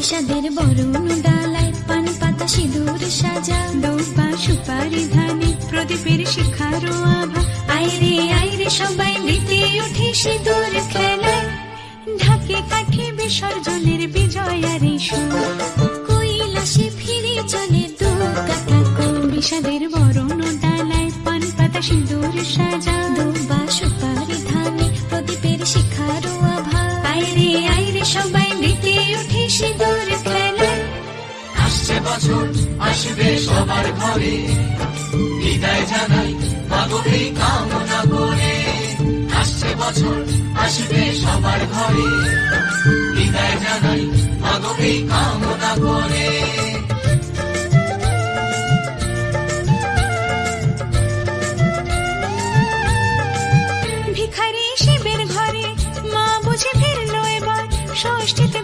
বিষাদের বরণ ডালায় পান পাতা সিঁদুর সাজা, দৌপা সুপারি ধানে প্রদীপের শিখারো আভা। আইরে সবাই মেতে উঠে সিঁদুর খেলায়, ঢাকে কাঠে বিসর্জনের বিজয়ার সুর। কৈলাসে ফিরে চলে দুর্গা ঠাকুর, বিষাদের বরণ ডালায় পান পাতা সিঁদুর সাজা, দৌপা সুপারি ধানে প্রদীপের শিখারো আভা। আইরে সবাই মেতে উঠে সিঁদুর খেলায়। আসছে বছর আসবে সবার ঘরে, বিদায় জানাই মাগো এই কামনা করে। আসছে বছর আসবে সবার ঘরে, বিদায় জানাই মাগো এই কামনা করে। ভিখারি শিবের ঘরে মা বুঝে ফিরলো এবার, ষষ্ঠীতে